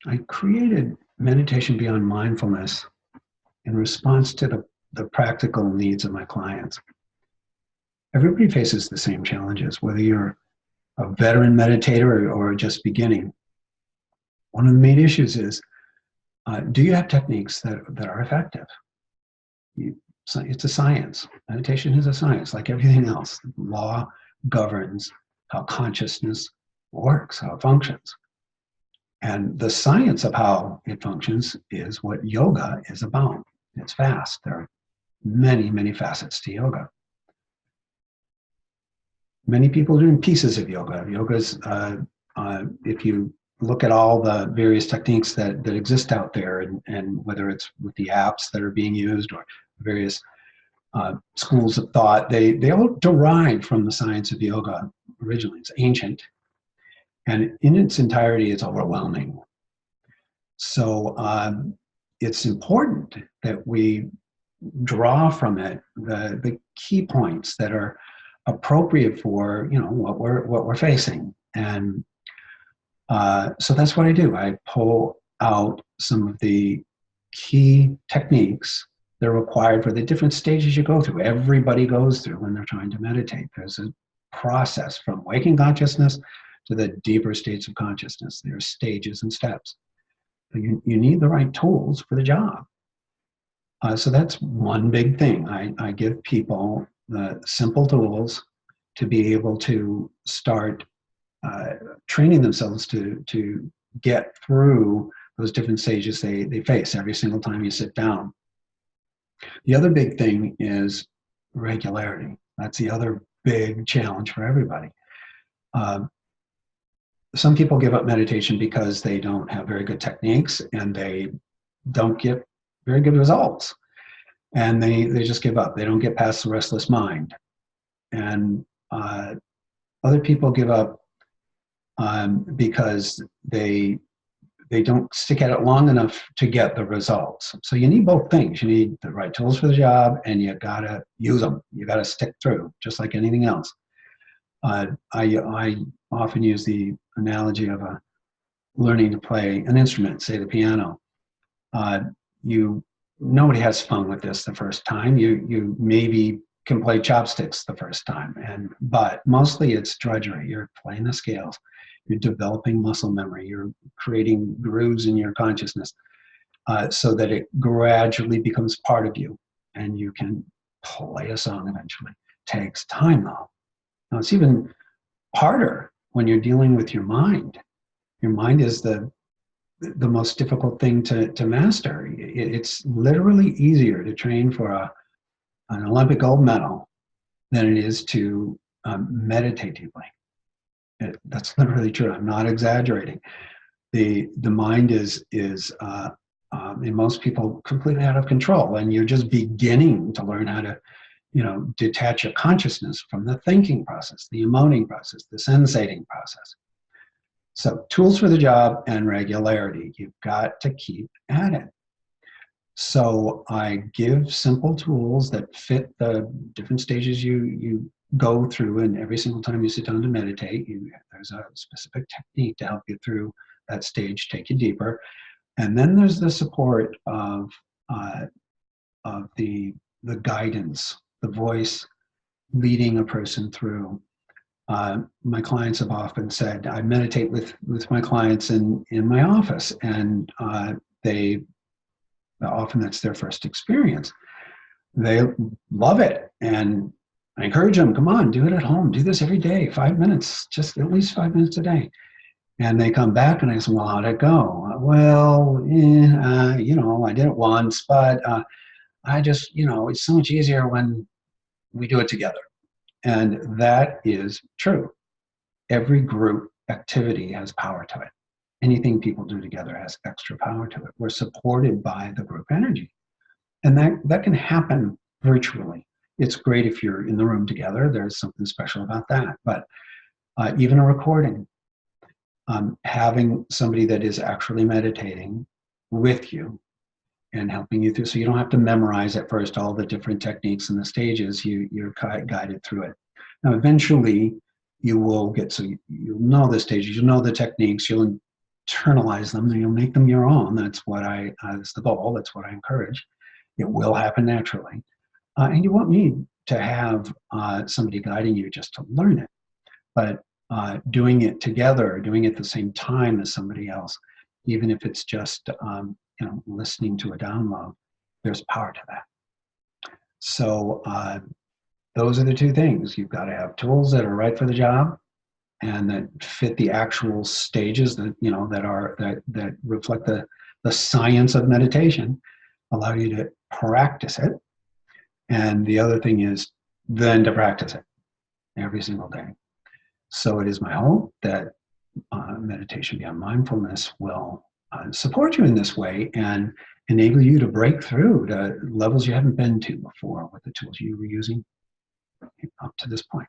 I created Meditation Beyond Mindfulness in response to the practical needs of my clients. Everybody faces the same challenges, whether you're a veteran meditator or just beginning. One of the main issues is, do you have techniques that are effective? It's a science. Meditation is a science, like everything else. Law governs how consciousness works, how it functions. And the science of how it functions is what yoga is about. It's vast. There are many, many facets to yoga. Many people are doing pieces of yoga. Yoga's, if you look at all the various techniques that exist out there, and whether it's with the apps that are being used or various schools of thought, they all derive from the science of yoga originally. It's ancient, and in its entirety, it's overwhelming. So it's important that we draw from it the key points that are appropriate for what we're facing. And so that's what I do. I pull out some of the key techniques that are required for the different stages you go through. Everybody goes through when they're trying to meditate. There's a process from waking consciousness to the deeper states of consciousness. There are stages and steps. You need the right tools for the job. So that's one big thing. I give people the simple tools to be able to start training themselves to get through those different stages they face every single time you sit down. The other big thing is regularity. That's the other big challenge for everybody. Some people give up meditation because they don't have very good techniques and they don't get very good results. And they just give up. They don't get past the restless mind. And other people give up because they don't stick at it long enough to get the results. So you need both things. You need the right tools for the job, and you gotta use them. You gotta stick through, just like anything else. I often use the analogy of learning to play an instrument, say the piano. Nobody has fun with this the first time. You maybe can play chopsticks the first time, but mostly it's drudgery. You're playing the scales. You're developing muscle memory. You're creating grooves in your consciousness so that it gradually becomes part of you, and you can play a song eventually. Takes time, though. Now, it's even harder when you're dealing with your mind. Your mind is the most difficult thing to master. It's literally easier to train for an Olympic gold medal than it is to meditate deeply. That's literally true. I'm not exaggerating. The mind is in most people completely out of control, and you're just beginning to learn how to detach your consciousness from the thinking process, the emoting process, the sensating process. So tools for the job and regularity. You've got to keep at it. So I give simple tools that fit the different stages you go through, and every single time you sit down to meditate, there's a specific technique to help you through that stage, take you deeper. And then there's the support of the guidance, the voice leading a person through. My clients have often said, I meditate with my clients in my office, and often that's their first experience. They love it, and I encourage them, come on, do it at home. Do this every day, 5 minutes, just at least 5 minutes a day. And they come back and I say, well, how'd it go? Well, I did it once, but I just, it's so much easier when we do it together. And that is true. Every group activity has power to it. Anything people do together has extra power to it. We're supported by the group energy. And that can happen virtually. It's great if you're in the room together. There's something special about that. But even a recording, having somebody that is actually meditating with you and helping you through, so you don't have to memorize at first all the different techniques and the stages. You're guided through it. Now, eventually, you will get, so you'll know the stages, you'll know the techniques, you'll internalize them, and you'll make them your own. That's what that's the goal. That's what I encourage. It will happen naturally. And you won't need to have somebody guiding you just to learn it, but doing it together, doing it at the same time as somebody else, even if it's just listening to a download, there's power to that. So those are the two things. You've got to have tools that are right for the job and that fit the actual stages that that reflect the science of meditation, allow you to practice it. And the other thing is then to practice it every single day. So it is my hope that Meditation Beyond Mindfulness will support you in this way and enable you to break through to levels you haven't been to before with the tools you were using up to this point.